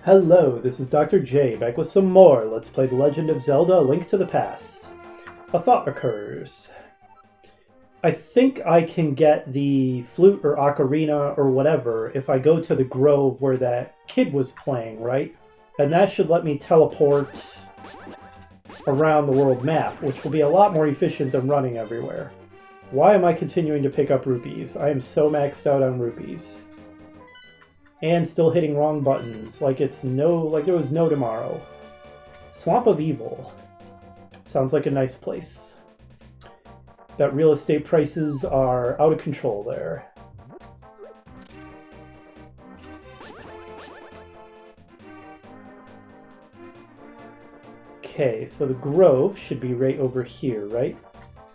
Hello, this is Dr. J, back with some more Let's Play The Legend of Zelda: A Link to the Past. A thought occurs. I think I can get the flute or ocarina or whatever if I go to the grove where that kid was playing, right? And that should let me teleport around the world map, which will be a lot more efficient than running everywhere. Why am I continuing to pick up rupees? I am so maxed out on rupees. And still hitting wrong buttons, like there was no tomorrow. Swamp of Evil. Sounds like a nice place. That real estate prices are out of control there. Okay, so the grove should be right over here, right?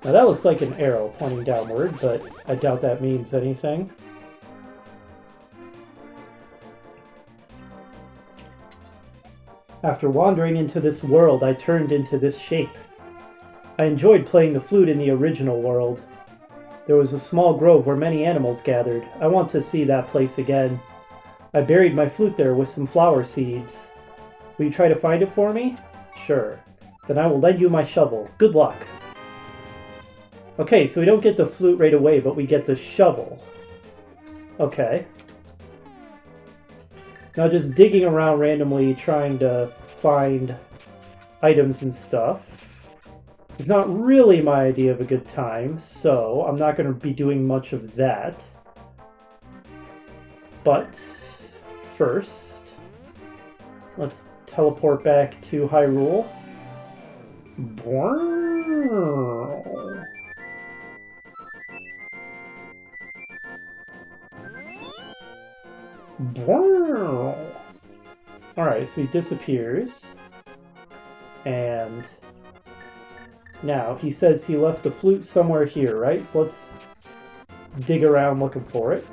Now that looks like an arrow pointing downward, but I doubt that means anything. After wandering into this world, I turned into this shape. I enjoyed playing the flute in the original world. There was a small grove where many animals gathered. I want to see that place again. I buried my flute there with some flower seeds. Will you try to find it for me? Sure. Then I will lend you my shovel. Good luck. Okay, so we don't get the flute right away, but we get the shovel. Okay. Now just digging around randomly, trying to find items and stuff is not really my idea of a good time, so I'm not going to be doing much of that. But first, let's teleport back to Hyrule. Alright, so he disappears. And now he says he left the flute somewhere here, right? So let's dig around looking for it.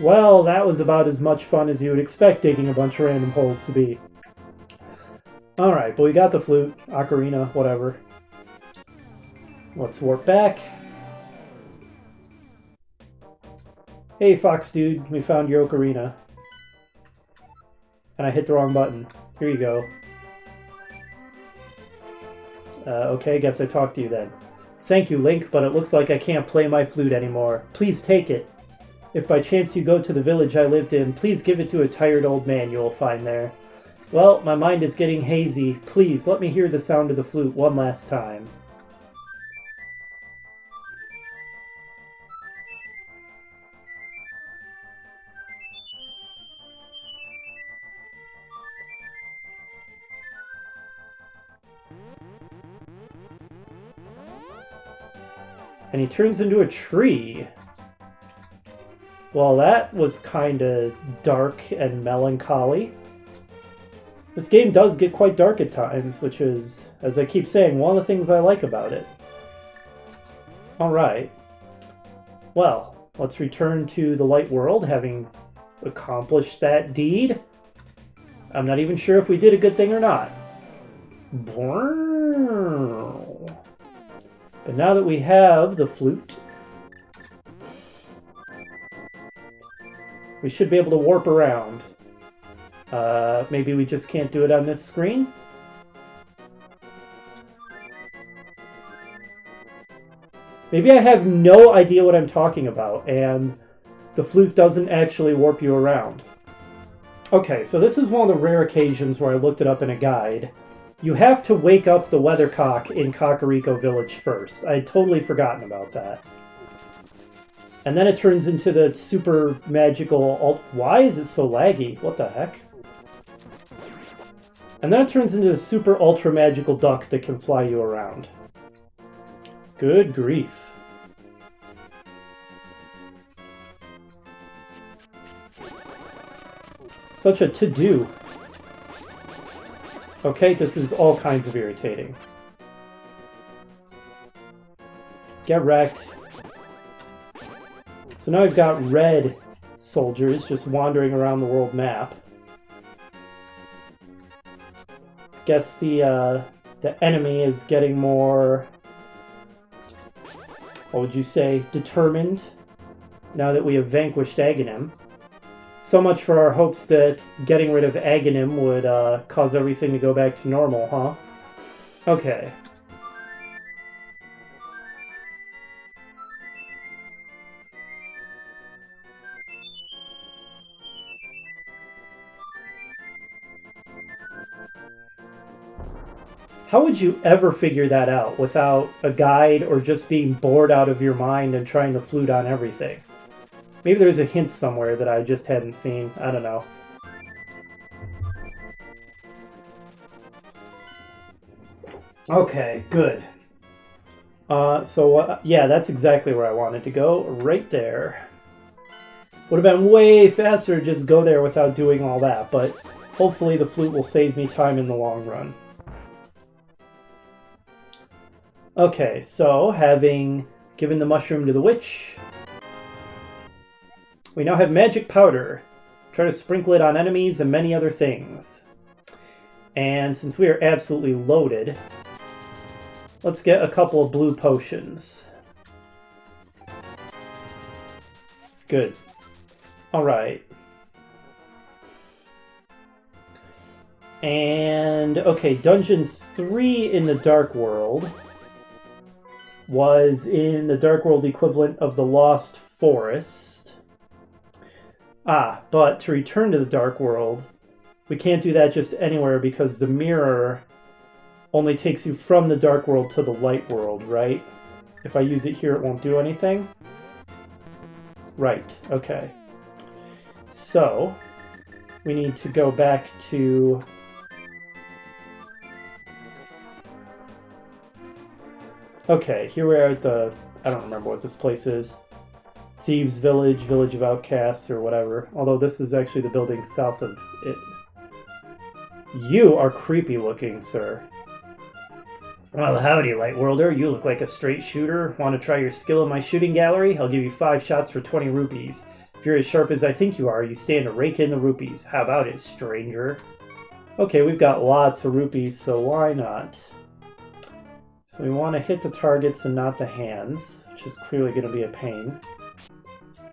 Well, that was about as much fun as you would expect digging a bunch of random holes to be. Alright, but we got the flute, ocarina, whatever. Let's warp back. Hey, Fox Dude, we found your ocarina. And I hit the wrong button. Here you go. Okay, guess I talked to you then. Thank you, Link, but it looks like I can't play my flute anymore. Please take it. If by chance you go to the village I lived in, please give it to a tired old man you will find there. Well, my mind is getting hazy. Please, let me hear the sound of the flute one last time. And he turns into a tree. Well, that was kind of dark and melancholy. This game does get quite dark at times, which is, as I keep saying, one of the things I like about it. Alright. Well, let's return to the light world, having accomplished that deed. I'm not even sure if we did a good thing or not. But now that we have the flute, we should be able to warp around. Maybe we just can't do it on this screen? Maybe I have no idea what I'm talking about, and the flute doesn't actually warp you around. Okay, so this is one of the rare occasions where I looked it up in a guide. You have to wake up the weathercock in Kakariko Village first. I had totally forgotten about that. And then it turns into the super magical... Why is it so laggy? What the heck? And then it turns into the super ultra magical duck that can fly you around. Good grief. Such a to-do. Okay, this is all kinds of irritating. Get wrecked. So now I've got red soldiers just wandering around the world map. Guess the enemy is getting more, what would you say, determined now that we have vanquished Aghanim. So much for our hopes that getting rid of Aghanim would cause everything to go back to normal, huh? Okay. How would you ever figure that out without a guide or just being bored out of your mind and trying to flute on everything? Maybe there's a hint somewhere that I just hadn't seen. I don't know. Okay, good. Yeah, that's exactly where I wanted to go. Right there. Would have been way faster to just go there without doing all that, but hopefully the flute will save me time in the long run. Okay, so having given the mushroom to the witch, we now have magic powder. Try to sprinkle it on enemies and many other things. And since we are absolutely loaded, let's get a couple of blue potions. Good. Alright. And, okay, Dungeon 3 in the Dark World was in the Dark World equivalent of the Lost Forest. But to return to the Dark World, we can't do that just anywhere because the mirror only takes you from the Dark World to the Light World, right? If I use it here, it won't do anything? Right, okay. So, we need to go back to... Okay, here we are at the... I don't remember what this place is. Thieves' Village, Village of Outcasts, or whatever. Although this is actually the building south of it. You are creepy looking, sir. Well, howdy, Lightworlder. You look like a straight shooter. Want to try your skill in my shooting gallery? I'll give you 5 shots for 20 rupees. If you're as sharp as I think you are, you stand to rake in the rupees. How about it, stranger? Okay, we've got lots of rupees, so why not? So we want to hit the targets and not the hands, which is clearly going to be a pain.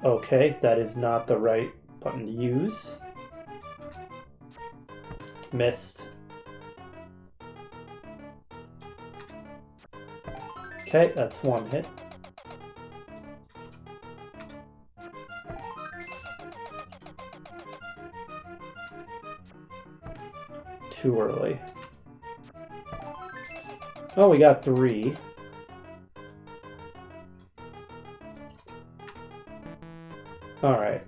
Okay, that is not the right button to use. Missed. Okay, that's one hit. Too early. Oh, we got 3. Alright.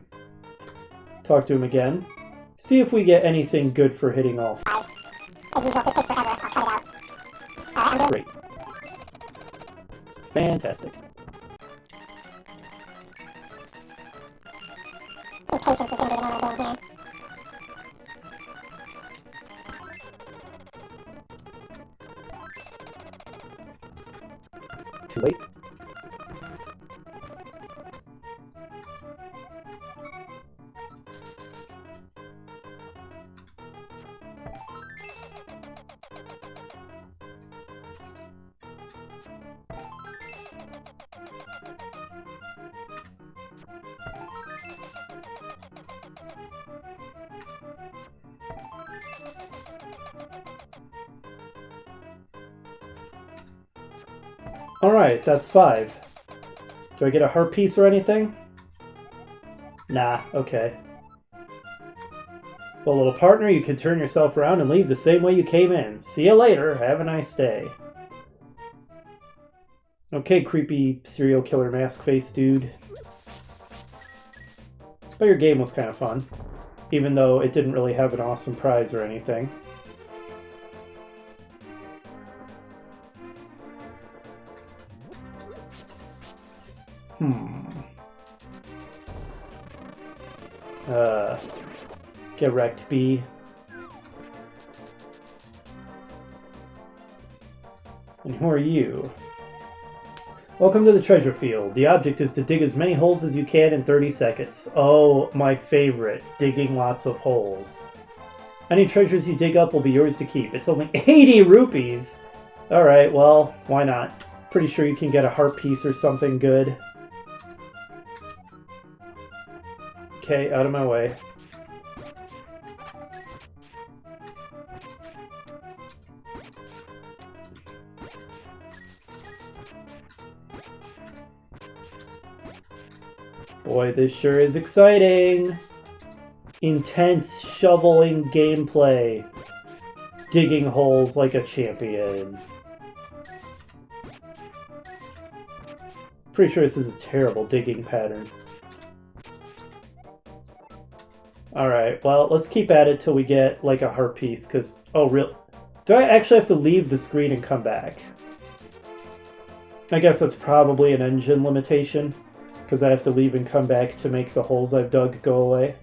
Talk to him again. See if we get anything good for hitting all 5. As usual, this takes forever. I'll cut it out. Great. Fantastic. I think patience is going to be the name of the game here. Too late. Alright, that's 5. Do I get a heart piece or anything? Nah, okay. Well, little partner, you can turn yourself around and leave the same way you came in. See you later. Have a nice day. Okay, creepy serial killer mask face dude. But your game was kind of fun, even though it didn't really have an awesome prize or anything. Get wrecked, B. And who are you? Welcome to the treasure field. The object is to dig as many holes as you can in 30 seconds. Oh, my favorite. Digging lots of holes. Any treasures you dig up will be yours to keep. It's only 80 rupees! Alright, well, why not? Pretty sure you can get a heart piece or something good. Okay, out of my way. Boy, this sure is exciting! Intense shoveling gameplay. Digging holes like a champion. Pretty sure this is a terrible digging pattern. Alright, well, let's keep at it till we get, like, a heart piece, because... Oh, real... Do I actually have to leave the screen and come back? I guess that's probably an engine limitation, because I have to leave and come back to make the holes I've dug go away.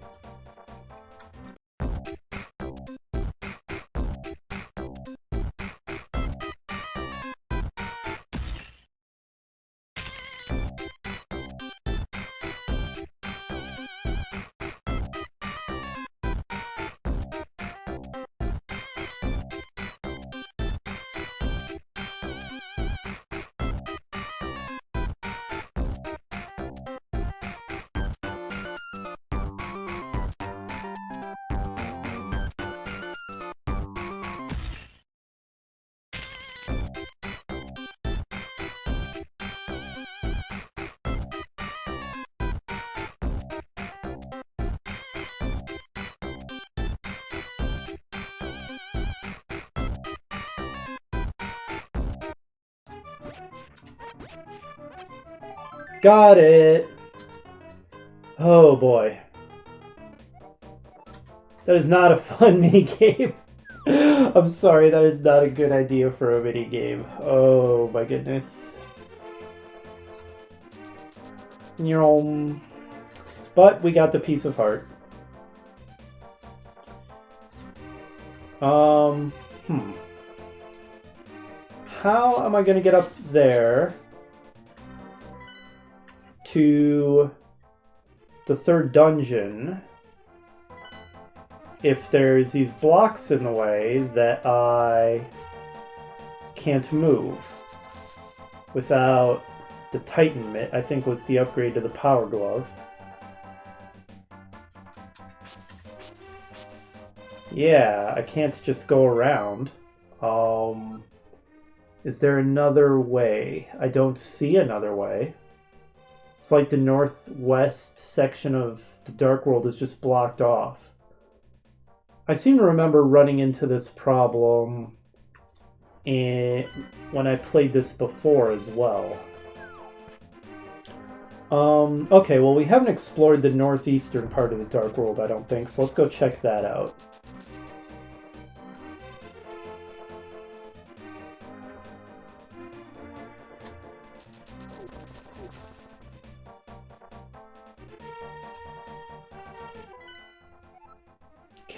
Got it! Oh boy. That is not a fun minigame. I'm sorry, that is not a good idea for a minigame. Oh my goodness. But we got the piece of heart. How am I gonna get up there to the third dungeon if there's these blocks in the way that I can't move without the Titan Mitt, I think was the upgrade to the Power Glove. Yeah, I can't just go around. Is there another way? I don't see another way. It's like the northwest section of the Dark World is just blocked off. I seem to remember running into this problem when I played this before as well. Okay, well we haven't explored the northeastern part of the Dark World, I don't think, so let's go check that out.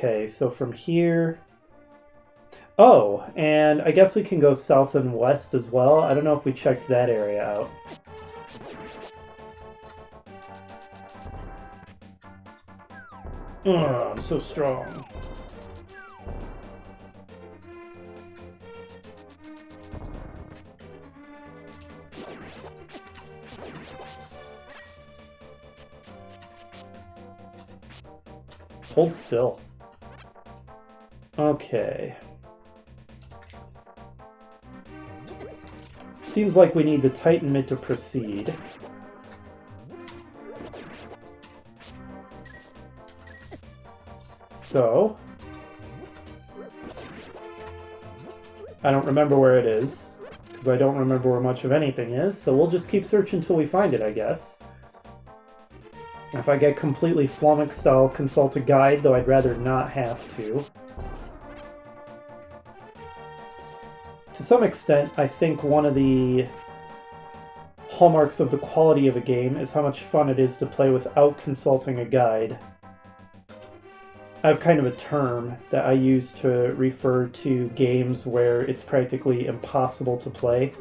Okay, so from here... Oh, and I guess we can go south and west as well. I don't know if we checked that area out. Ugh, I'm so strong. Hold still. Okay. Seems like we need the Titan Mitt to proceed. So... I don't remember where it is, because I don't remember where much of anything is, so we'll just keep searching until we find it, I guess. If I get completely flummoxed, I'll consult a guide, though I'd rather not have to. To some extent, I think one of the hallmarks of the quality of a game is how much fun it is to play without consulting a guide. I have kind of a term that I use to refer to games where it's practically impossible to play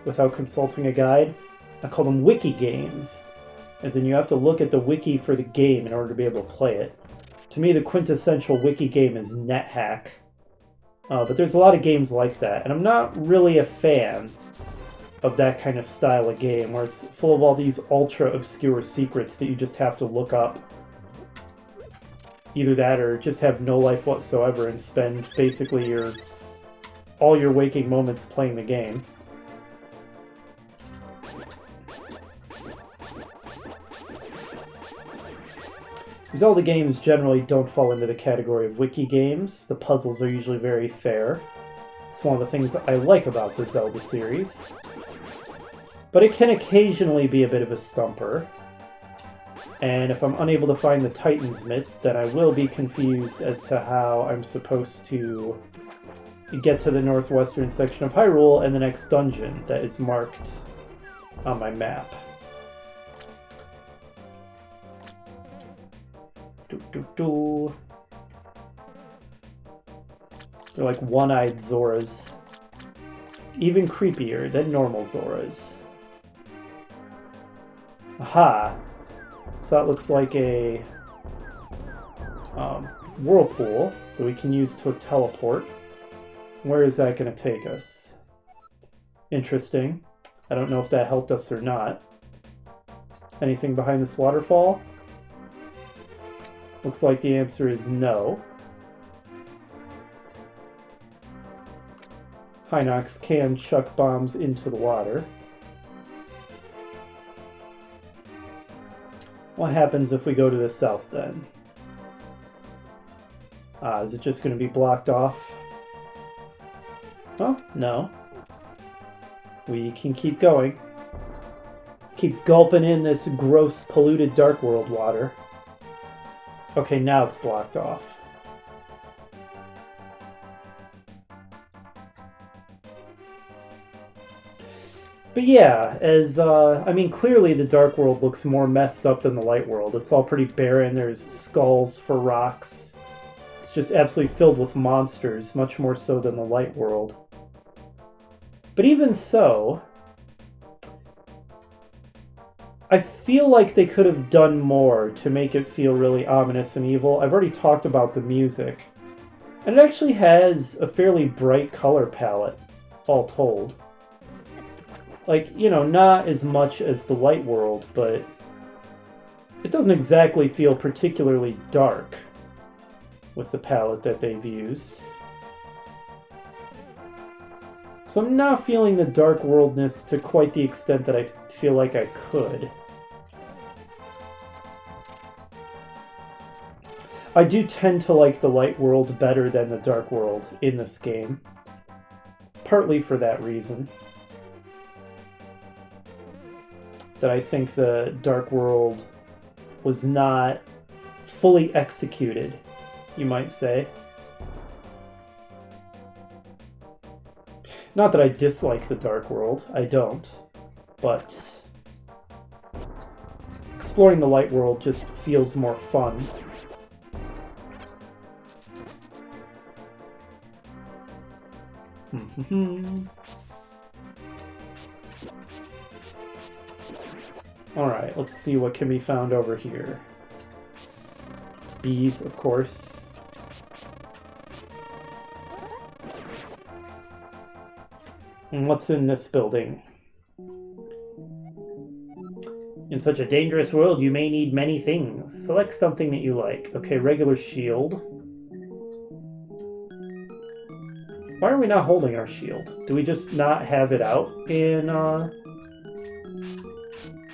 without consulting a guide. I call them wiki games, as in you have to look at the wiki for the game in order to be able to play it. To me, the quintessential wiki game is NetHack. But there's a lot of games like that, and I'm not really a fan of that kind of style of game, where it's full of all these ultra-obscure secrets that you just have to look up. Either that, or just have no life whatsoever and spend basically all your waking moments playing the game. Zelda games generally don't fall into the category of wiki games. The puzzles are usually very fair. It's one of the things that I like about the Zelda series. But it can occasionally be a bit of a stumper. And if I'm unable to find the Titan's Mitt, then I will be confused as to how I'm supposed to get to the northwestern section of Hyrule and the next dungeon that is marked on my map. They're like one-eyed Zoras. Even creepier than normal Zoras. Aha! So that looks like a whirlpool that we can use to teleport. Where is that going to take us? Interesting. I don't know if that helped us or not. Anything behind this waterfall? Looks like the answer is no. Hinox can chuck bombs into the water. What happens if we go to the south then? Is it just going to be blocked off? Oh, no. We can keep going. Keep gulping in this gross, polluted Dark World water. Okay, now it's blocked off. But yeah, I mean, clearly the Dark World looks more messed up than the Light World. It's all pretty barren, there's skulls for rocks. It's just absolutely filled with monsters, much more so than the Light World. But even so, I feel like they could have done more to make it feel really ominous and evil. I've already talked about the music. And it actually has a fairly bright color palette, all told. Like, you know, not as much as the Light World, but it doesn't exactly feel particularly dark with the palette that they've used. So I'm not feeling the Dark Worldness to quite the extent that I feel like I could. I do tend to like the Light World better than the Dark World in this game. Partly for that reason. That I think the Dark World was not fully executed, you might say. Not that I dislike the Dark World, I don't. But exploring the Light World just feels more fun. Alright, let's see what can be found over here. Bees, of course. And what's in this building? In such a dangerous world, you may need many things. Select something that you like. Okay, regular shield. Why are we not holding our shield? Do we just not have it out in,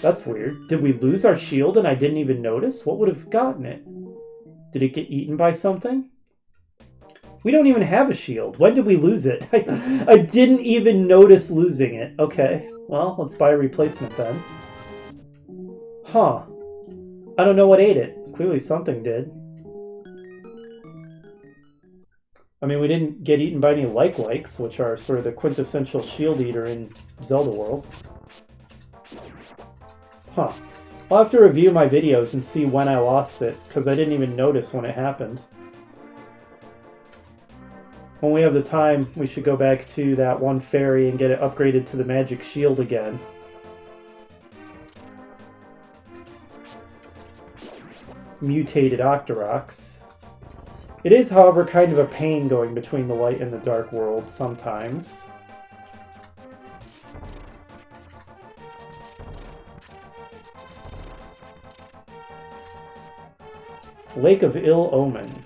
That's weird. Did we lose our shield and I didn't even notice? What would have gotten it? Did it get eaten by something? We don't even have a shield. When did we lose it? I didn't even notice losing it. Okay, well, let's buy a replacement then. Huh. I don't know what ate it. Clearly something did. I mean, we didn't get eaten by any like-likes, which are sort of the quintessential shield eater in Zelda World. Huh. I'll have to review my videos and see when I lost it, because I didn't even notice when it happened. When we have the time, we should go back to that one fairy and get it upgraded to the magic shield again. mutated Octoroks. It is, however, kind of a pain going between the light and the dark world sometimes. Lake of Ill Omen.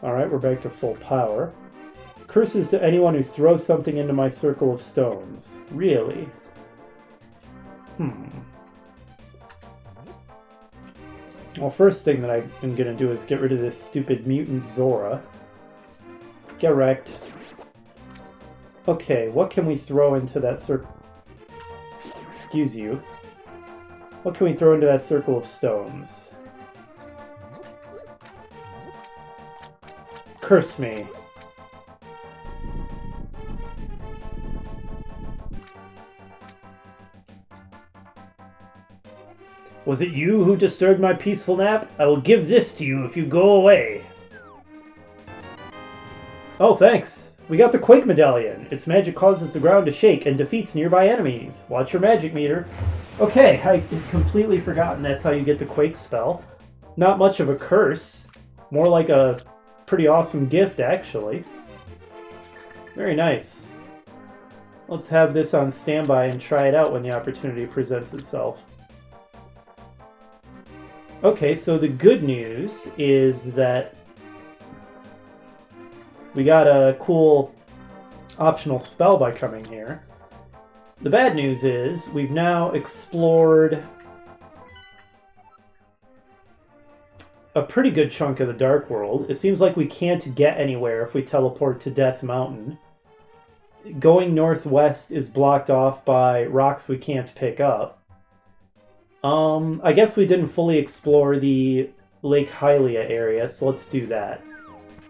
Alright, we're back to full power. Curses to anyone who throws something into my circle of stones. Really? Well, first thing that I'm gonna do is get rid of this stupid mutant Zora. Get wrecked. Okay, what can we throw into that circle? Excuse you. What can we throw into that circle of stones? Curse me. Was it you who disturbed my peaceful nap? I will give this to you if you go away. Oh, thanks. We got the Quake Medallion. Its magic causes the ground to shake and defeats nearby enemies. Watch your magic meter. Okay, I had completely forgotten that's how you get the Quake spell. Not much of a curse. More like a pretty awesome gift, actually. Very nice. Let's have this on standby and try it out when the opportunity presents itself. Okay, so the good news is that we got a cool optional spell by coming here. The bad news is we've now explored a pretty good chunk of the Dark World. It seems like we can't get anywhere if we teleport to Death Mountain. Going northwest is blocked off by rocks we can't pick up. I guess we didn't fully explore the Lake Hylia area, so let's do that.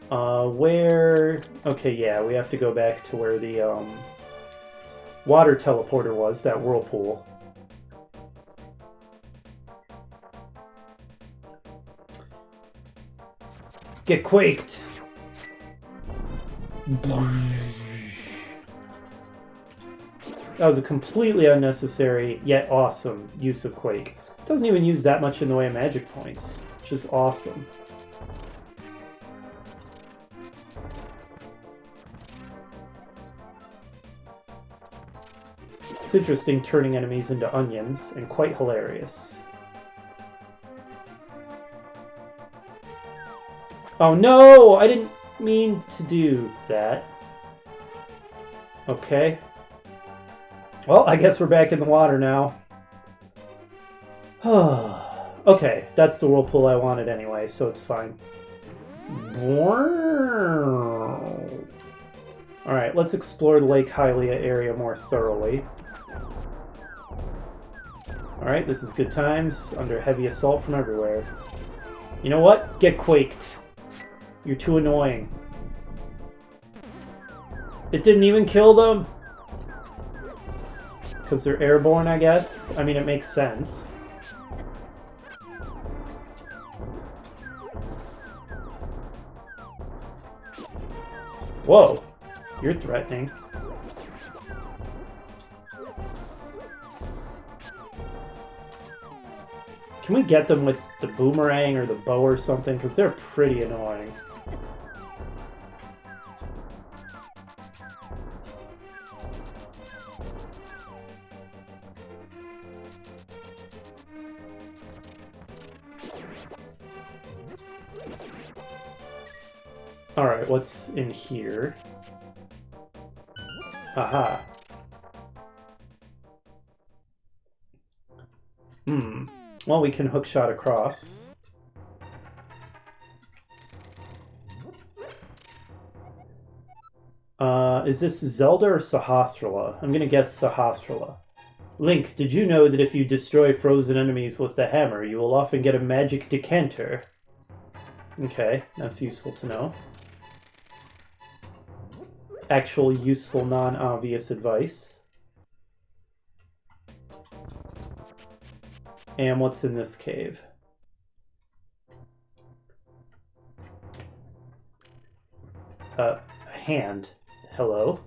Where... Okay, yeah, we have to go back to where the, water teleporter was, that whirlpool. Get quaked! That was a completely unnecessary, yet awesome, use of Quake. It doesn't even use that much in the way of magic points, which is awesome. It's interesting turning enemies into onions, and quite hilarious. Oh no! I didn't mean to do that. Okay. Well, I guess we're back in the water now. Okay, that's the whirlpool I wanted anyway, so it's fine. Alright, let's explore the Lake Hylia area more thoroughly. Alright, this is good times, under heavy assault from everywhere. You know what? Get quaked. You're too annoying. It didn't even kill them! Because they're airborne, I guess? I mean, it makes sense. Whoa! You're threatening. Can we get them with the boomerang or the bow or something? Because they're pretty annoying. Alright, what's in here? Aha. Well, we can hookshot across. Is this Zelda or Sahasrahla? I'm gonna guess Sahasrahla. Link, did you know that if you destroy frozen enemies with the hammer, you will often get a magic decanter? Okay, that's useful to know. actual useful, non-obvious advice. And what's in this cave? A hand. Hello?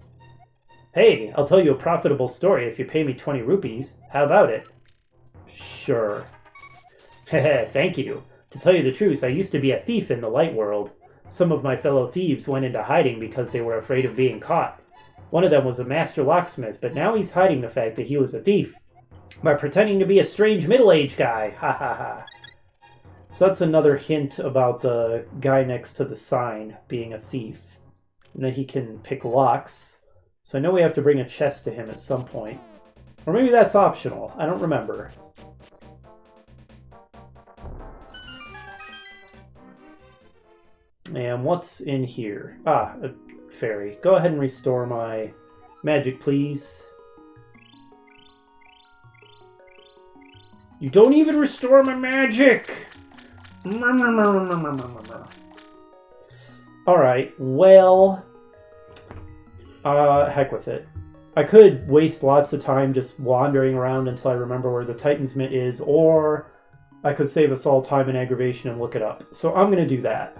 Hey, I'll tell you a profitable story if you pay me 20 rupees. How about it? Sure. Heh, thank you. To tell you the truth, I used to be a thief in the light world. Some of my fellow thieves went into hiding because they were afraid of being caught. One of them was a master locksmith, but now he's hiding the fact that he was a thief by pretending to be a strange middle-aged guy. Ha ha ha. So that's another hint about the guy next to the sign being a thief. And then he can pick locks. So I know we have to bring a chest to him at some point. Or maybe that's optional. I don't remember. And what's in here? Ah, a fairy. Go ahead and restore my magic, please. You don't even restore my magic! Alright, well... heck with it. I could waste lots of time just wandering around until I remember where the Titan's Mitt is, or I could save us all time and aggravation and look it up. So I'm going to do that.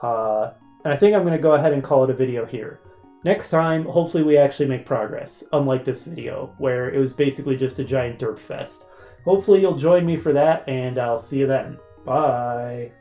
And I think I'm going to go ahead and call it a video here. Next time, hopefully we actually make progress, unlike this video, where it was basically just a giant derp fest. Hopefully you'll join me for that, and I'll see you then. Bye!